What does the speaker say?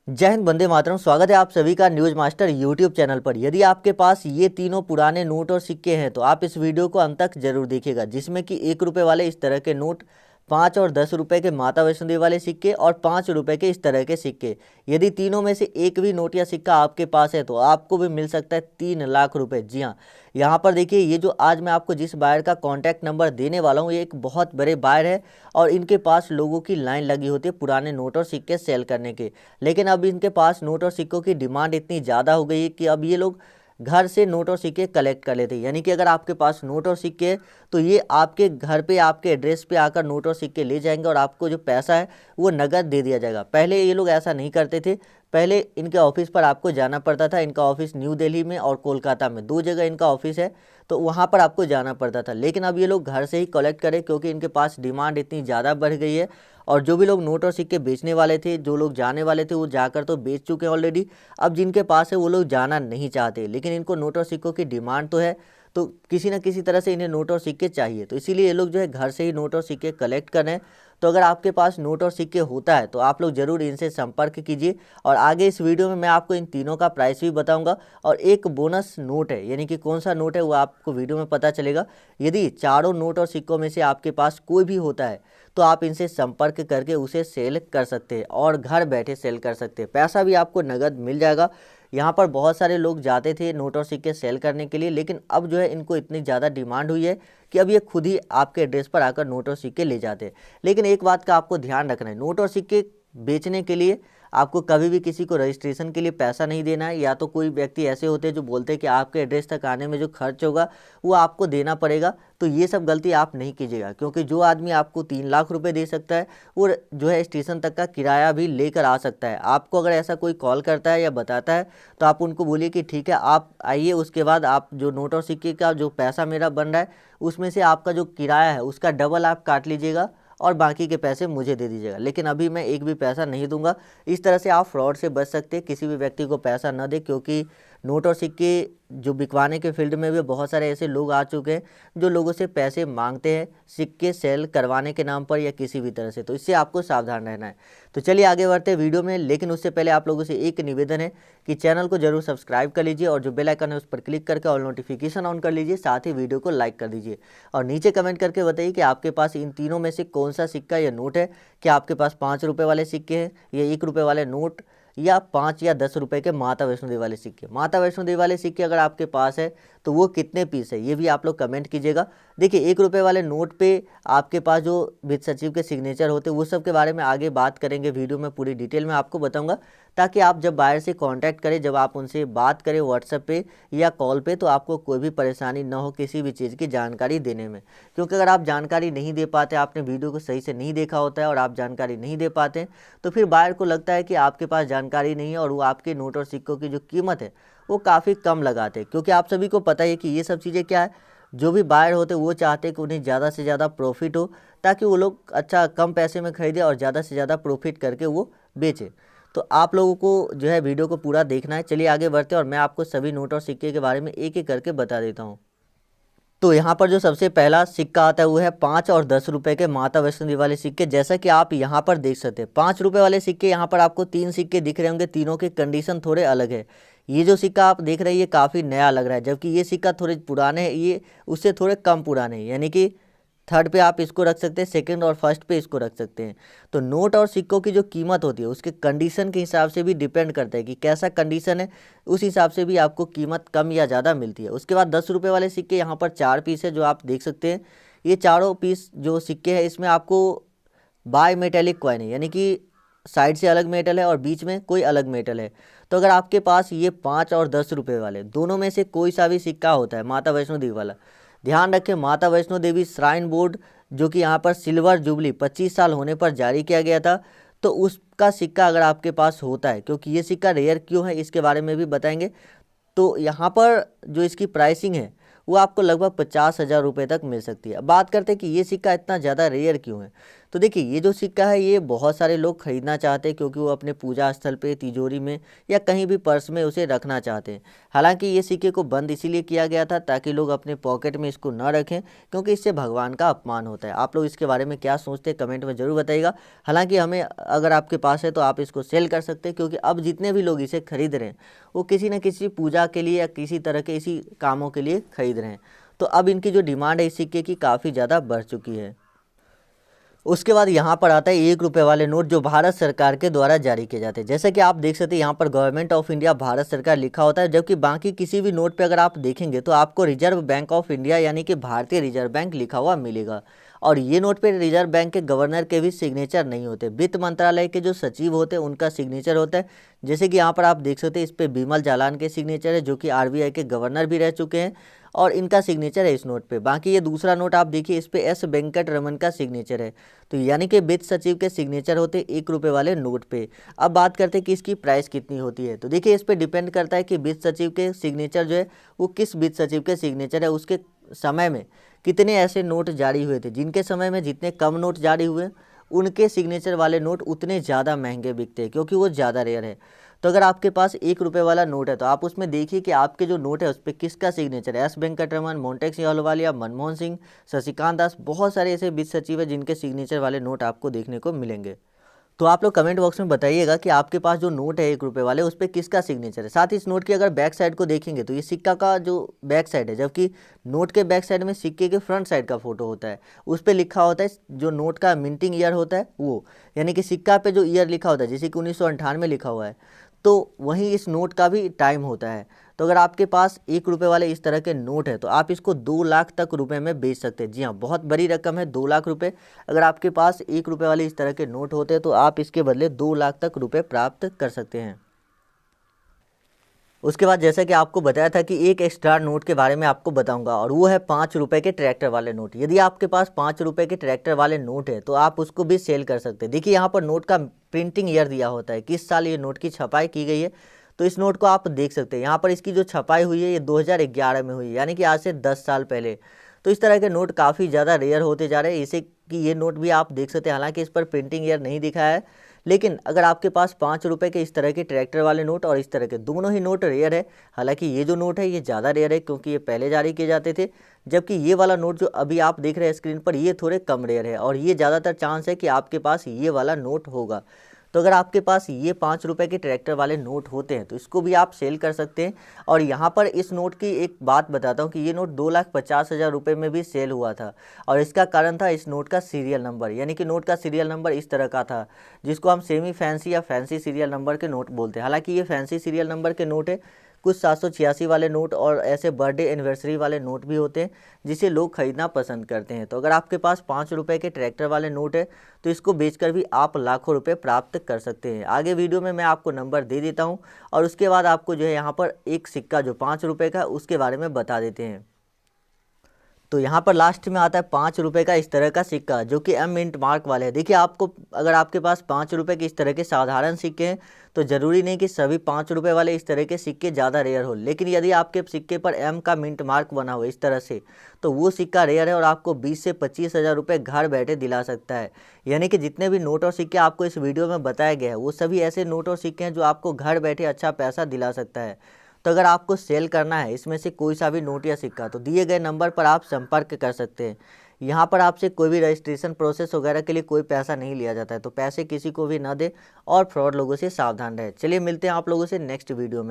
जय हिंद, वंदे मातरम। स्वागत है आप सभी का न्यूज मास्टर यूट्यूब चैनल पर। यदि आपके पास ये तीनों पुराने नोट और सिक्के हैं तो आप इस वीडियो को अंत तक जरूर देखिएगा, जिसमें कि 1 रुपये वाले इस तरह के नोट, 5 और 10 रुपये के माता वैष्णो देवी वाले सिक्के और 5 रुपये के इस तरह के सिक्के। यदि तीनों में से एक भी नोट या सिक्का आपके पास है तो आपको भी मिल सकता है 3 लाख रुपए। जी हाँ, यहाँ पर देखिए, ये जो आज मैं आपको जिस बायर का कॉन्टैक्ट नंबर देने वाला हूँ, ये एक बहुत बड़े बायर है और इनके पास लोगों की लाइन लगी होती है पुराने नोट और सिक्के सेल करने के। लेकिन अब इनके पास नोट और सिक्कों की डिमांड इतनी ज़्यादा हो गई है कि अब ये लोग घर से नोट और सिक्के कलेक्ट कर लेते हैं। यानी कि अगर आपके पास नोट और सिक्के हैं तो ये आपके घर पे, आपके एड्रेस पे आकर नोट और सिक्के ले जाएंगे और आपको जो पैसा है वो नगद दे दिया जाएगा। पहले ये लोग ऐसा नहीं करते थे। पहले इनके ऑफिस पर आपको जाना पड़ता था। इनका ऑफिस न्यू दिल्ली में और कोलकाता में, 2 जगह इनका ऑफिस है, तो वहाँ पर आपको जाना पड़ता था। लेकिन अब ये लोग घर से ही कलेक्ट करें क्योंकि इनके पास डिमांड इतनी ज़्यादा बढ़ गई है। और जो भी लोग नोट और सिक्के बेचने वाले थे, जो लोग जाने वाले थे, वो जाकर तो बेच चुके हैं ऑलरेडी। अब जिनके पास है वो लोग जाना नहीं चाहते, लेकिन इनको नोट और सिक्कों की डिमांड तो है, तो किसी न किसी तरह से इन्हें नोट और सिक्के चाहिए। तो इसीलिए ये लोग जो है घर से ही नोट और सिक्के कलेक्ट कर रहे हैं। तो अगर आपके पास नोट और सिक्के होता है तो आप लोग ज़रूर इनसे संपर्क कीजिए। और आगे इस वीडियो में मैं आपको इन तीनों का प्राइस भी बताऊंगा और एक बोनस नोट है, यानी कि कौन सा नोट है वो आपको वीडियो में पता चलेगा। यदि चारों नोट और सिक्कों में से आपके पास कोई भी होता है तो आप इनसे संपर्क करके उसे सेल कर सकते हैं और घर बैठे सेल कर सकते हैं। पैसा भी आपको नगद मिल जाएगा। यहाँ पर बहुत सारे लोग जाते थे नोट और सिक्के सेल करने के लिए, लेकिन अब जो है इनको इतनी ज़्यादा डिमांड हुई है कि अब ये खुद ही आपके एड्रेस पर आकर नोट और सिक्के ले जाते हैं। लेकिन एक बात का आपको ध्यान रखना है, नोट और सिक्के बेचने के लिए आपको कभी भी किसी को रजिस्ट्रेशन के लिए पैसा नहीं देना है। या तो कोई व्यक्ति ऐसे होते हैं जो बोलते हैं कि आपके एड्रेस तक आने में जो खर्च होगा वो आपको देना पड़ेगा। तो ये सब गलती आप नहीं कीजिएगा, क्योंकि जो आदमी आपको 3 लाख रुपए दे सकता है वो जो है स्टेशन तक का किराया भी लेकर आ सकता है। आपको अगर ऐसा कोई कॉल करता है या बताता है तो आप उनको बोलिए कि ठीक है आप आइए, उसके बाद आप जो नोट और सिक्के का जो पैसा मेरा बन रहा है उसमें से आपका जो किराया है उसका डबल आप काट लीजिएगा और बाकी के पैसे मुझे दे दीजिएगा। लेकिन अभी मैं एक भी पैसा नहीं दूंगा। इस तरह से आप फ्रॉड से बच सकते हैं। किसी भी व्यक्ति को पैसा न दे, क्योंकि नोट और सिक्के जो बिकवाने के फील्ड में भी बहुत सारे ऐसे लोग आ चुके हैं जो लोगों से पैसे मांगते हैं सिक्के सेल करवाने के नाम पर या किसी भी तरह से। तो इससे आपको सावधान रहना है। तो चलिए आगे बढ़ते हैं वीडियो में, लेकिन उससे पहले आप लोगों से एक निवेदन है कि चैनल को जरूर सब्सक्राइब कर लीजिए और जो बेल आइकन है उस पर क्लिक करके ऑल नोटिफिकेशन ऑन कर लीजिए। साथ ही वीडियो को लाइक कर दीजिए और नीचे कमेंट करके बताइए कि आपके पास इन तीनों में से कौन सा सिक्का या नोट है। क्या आपके पास 5 रुपये वाले सिक्के हैं या 1 रुपये वाले नोट या 5 या 10 रुपये के माता वैष्णो देवी वाले सिक्के। माता वैष्णो देवी वाले सिक्के अगर आपके पास है तो वो कितने पीस है ये भी आप लोग कमेंट कीजिएगा। देखिए, 1 रुपये वाले नोट पे आपके पास जो वित्त सचिव के सिग्नेचर होते हैं वो सब के बारे में आगे बात करेंगे, वीडियो में पूरी डिटेल में आपको बताऊंगा, ताकि आप जब बायर से कांटेक्ट करें, जब आप उनसे बात करें व्हाट्सएप पे या कॉल पे, तो आपको कोई भी परेशानी ना हो किसी भी चीज़ की जानकारी देने में। क्योंकि अगर आप जानकारी नहीं दे पाते, आपने वीडियो को सही से नहीं देखा होता है और आप जानकारी नहीं दे पाते तो फिर बायर को लगता है कि आपके पास जानकारी नहीं है और वो आपके नोट और सिक्कों की जो कीमत है वो काफ़ी कम लगाते हैं। क्योंकि आप सभी को पता है कि ये सब चीज़ें क्या है, जो भी बायर होते हैं वो चाहते हैं कि उन्हें ज़्यादा से ज़्यादा प्रॉफिट हो, ताकि वो लोग अच्छा कम पैसे में खरीदें और ज़्यादा से ज़्यादा प्रॉफिट करके वो बेचें। तो आप लोगों को जो है वीडियो को पूरा देखना है। चलिए आगे बढ़ते हैं और मैं आपको सभी नोट और सिक्के के बारे में एक एक करके बता देता हूँ। तो यहाँ पर जो सबसे पहला सिक्का आता है वो है 5 और 10 रुपये के माता वैष्णो देवी वाले सिक्के। जैसा कि आप यहाँ पर देख सकते हैं 5 रुपये वाले सिक्के, यहाँ पर आपको 3 सिक्के दिख रहे होंगे, तीनों के कंडीशन थोड़े अलग है। ये जो सिक्का आप देख रहे हैं ये काफ़ी नया लग रहा है, जबकि ये सिक्का थोड़े पुराने हैं, ये उससे थोड़े कम पुराने हैं। यानी कि थर्ड पे आप इसको रख सकते हैं, सेकंड और फर्स्ट पे इसको रख सकते हैं। तो नोट और सिक्कों की जो कीमत होती है उसके कंडीशन के हिसाब से भी डिपेंड करता है कि कैसा कंडीशन है, उस हिसाब से भी आपको कीमत कम या ज़्यादा मिलती है। उसके बाद 10 रुपये वाले सिक्के, यहाँ पर 4 पीस है जो आप देख सकते हैं। ये चारों पीस जो सिक्के हैं इसमें आपको बाय मेटेलिक कॉइन है, यानी कि साइड से अलग मेटल है और बीच में कोई अलग मेटल है। तो अगर आपके पास ये 5 और 10 रुपये वाले दोनों में से कोई सा भी सिक्का होता है माता वैष्णो देवी वाला, ध्यान रखें माता वैष्णो देवी श्राइन बोर्ड जो कि यहाँ पर सिल्वर जुबली 25 साल होने पर जारी किया गया था, तो उसका सिक्का अगर आपके पास होता है, क्योंकि ये सिक्का रेयर क्यों है इसके बारे में भी बताएंगे। तो यहाँ पर जो इसकी प्राइसिंग है वो आपको लगभग 50,000 रुपये तक मिल सकती है। अब बात करते हैं कि ये सिक्का इतना ज़्यादा रेयर क्यों है। तो देखिए ये जो सिक्का है ये बहुत सारे लोग खरीदना चाहते हैं क्योंकि वो अपने पूजा स्थल पे, तिजोरी में या कहीं भी पर्स में उसे रखना चाहते हैं। हालांकि ये सिक्के को बंद इसीलिए किया गया था ताकि लोग अपने पॉकेट में इसको न रखें, क्योंकि इससे भगवान का अपमान होता है। आप लोग इसके बारे में क्या सोचते हैं कमेंट में ज़रूर बताइएगा। हालांकि हमें अगर आपके पास है तो आप इसको सेल कर सकते हैं, क्योंकि अब जितने भी लोग इसे खरीद रहे हैं वो किसी न किसी पूजा के लिए या किसी तरह के इसी कामों के लिए खरीद रहे हैं। तो अब इनकी जो डिमांड है इस सिक्के की काफ़ी ज़्यादा बढ़ चुकी है। उसके बाद यहाँ पर आता है 1 रुपये वाले नोट जो भारत सरकार के द्वारा जारी किए जाते हैं। जैसे कि आप देख सकते हैं यहाँ पर गवर्नमेंट ऑफ इंडिया भारत सरकार लिखा होता है, जबकि बाकी किसी भी नोट पे अगर आप देखेंगे तो आपको रिजर्व बैंक ऑफ इंडिया यानी कि भारतीय रिजर्व बैंक लिखा हुआ मिलेगा। और ये नोट पे रिजर्व बैंक के गवर्नर के भी सिग्नेचर नहीं होते, वित्त मंत्रालय के जो सचिव होते हैं उनका सिग्नेचर होता है। जैसे कि यहाँ पर आप देख सकते हैं इस पर बिमल जालान के सिग्नेचर है, जो कि आरबीआई के गवर्नर भी रह चुके हैं, और इनका सिग्नेचर है इस नोट पे। बाकी ये दूसरा नोट आप देखिए इस पे एस वेंकट रमन का सिग्नेचर है। तो यानी कि वित्त सचिव के सिग्नेचर होते 1 रुपये वाले नोट पे। अब बात करते हैं कि इसकी प्राइस कितनी होती है। तो देखिए इस पे डिपेंड करता है कि वित्त सचिव के सिग्नेचर जो है वो किस वित्त सचिव के सिग्नेचर है, उसके समय में कितने ऐसे नोट जारी हुए थे। जिनके समय में जितने कम नोट जारी हुए उनके सिग्नेचर वाले नोट उतने ज़्यादा महंगे बिकते हैं, क्योंकि वो ज़्यादा रेयर है। तो अगर आपके पास 1 रुपये वाला नोट है तो आप उसमें देखिए कि आपके जो नोट है उस पर किसका सिग्नेचर है। एस वेंकटरमन, मोंटेक सिंह अहलूवालिया, मनमोहन सिंह, शशिकांत दास, बहुत सारे ऐसे वित्त सचिव है जिनके सिग्नेचर वाले नोट आपको देखने को मिलेंगे। तो आप लोग कमेंट बॉक्स में बताइएगा कि आपके पास जो नोट है 1 रुपये वाले उस पर किसका सिग्नेचर है। साथ ही इस नोट की अगर बैक साइड को देखेंगे तो ये सिक्का का जो बैक साइड है, जबकि नोट के बैक साइड में सिक्के के फ्रंट साइड का फोटो होता है। उस पर लिखा होता है जो नोट का मिंटिंग ईयर होता है वो, यानी कि सिक्का पे जो ईयर लिखा होता है, जैसे कि 1998 लिखा हुआ है, तो वहीं इस नोट का भी टाइम होता है। तो अगर आपके पास 1 रुपये वाले इस तरह के नोट है तो आप इसको 2 लाख तक रुपए में बेच सकते हैं। जी हाँ, बहुत बड़ी रकम है 2 लाख रुपए। अगर आपके पास 1 रुपये वाले इस तरह के नोट होते हैं तो आप इसके बदले 2 लाख तक रुपए प्राप्त कर सकते हैं। उसके बाद जैसा कि आपको बताया था कि एक एक्स्ट्रा नोट के बारे में आपको बताऊंगा, और वो है 5 रुपये के ट्रैक्टर वाले नोट। यदि आपके पास 5 रुपये के ट्रैक्टर वाले नोट है तो आप उसको भी सेल कर सकते हैं। देखिए यहाँ पर नोट का प्रिंटिंग ईयर दिया होता है, किस साल ये नोट की छपाई की गई है। तो इस नोट को आप देख सकते हैं, यहाँ पर इसकी जो छपाई हुई है ये 2011 में हुई है, यानी कि आज से 10 साल पहले। तो इस तरह के नोट काफ़ी ज़्यादा रेयर होते जा रहे हैं, इसे कि ये नोट भी आप देख सकते हैं। हालांकि इस पर प्रिंटिंग ईयर नहीं दिखाया है, लेकिन अगर आपके पास 5 रुपये के इस तरह के ट्रैक्टर वाले नोट और इस तरह के दोनों ही नोट रेयर है। हालांकि ये जो नोट है ये ज़्यादा रेयर है क्योंकि ये पहले जारी किए जाते थे, जबकि ये वाला नोट जो अभी आप देख रहे हैं स्क्रीन पर ये थोड़े कम रेयर है, और ये ज़्यादातर चांस है कि आपके पास ये वाला नोट होगा। तो अगर आपके पास ये 5 रुपये के ट्रैक्टर वाले नोट होते हैं तो इसको भी आप सेल कर सकते हैं। और यहाँ पर इस नोट की एक बात बताता हूँ कि ये नोट 2,50,000 रुपये में भी सेल हुआ था, और इसका कारण था इस नोट का सीरियल नंबर, यानी कि नोट का सीरियल नंबर इस तरह का था जिसको हम सेमी फैंसी या फैंसी सीरियल नंबर के नोट बोलते हैं। हालांकि ये फैंसी सीरियल नंबर के नोट है। कुछ 786 वाले नोट और ऐसे बर्थडे एनिवर्सरी वाले नोट भी होते हैं जिसे लोग खरीदना पसंद करते हैं। तो अगर आपके पास 5 रुपये के ट्रैक्टर वाले नोट है तो इसको बेचकर भी आप लाखों रुपए प्राप्त कर सकते हैं। आगे वीडियो में मैं आपको नंबर दे देता हूं, और उसके बाद आपको जो है यहाँ पर एक सिक्का जो 5 रुपये का उसके बारे में बता देते हैं। तो यहाँ पर लास्ट में आता है 5 रुपये का इस तरह का सिक्का जो कि एम मिंट मार्क वाले है। देखिए आपको अगर आपके पास 5 रुपये के इस तरह के साधारण सिक्के हैं तो ज़रूरी नहीं कि सभी 5 रुपये वाले इस तरह के सिक्के ज़्यादा रेयर हो, लेकिन यदि आपके सिक्के पर एम का मिंट मार्क बना हो इस तरह से तो वो सिक्का रेयर है और आपको 20 से 25,000 रुपये घर बैठे दिला सकता है। यानी कि जितने भी नोट और सिक्के आपको इस वीडियो में बताया गया है वो सभी ऐसे नोट और सिक्के हैं जो आपको घर बैठे अच्छा पैसा दिला सकता है। तो अगर आपको सेल करना है इसमें से कोई सा भी नोट या सिक्का तो दिए गए नंबर पर आप संपर्क कर सकते हैं। यहाँ पर आपसे कोई भी रजिस्ट्रेशन प्रोसेस वगैरह के लिए कोई पैसा नहीं लिया जाता है, तो पैसे किसी को भी ना दे और फ्रॉड लोगों से सावधान रहे। चलिए मिलते हैं आप लोगों से नेक्स्ट वीडियो में।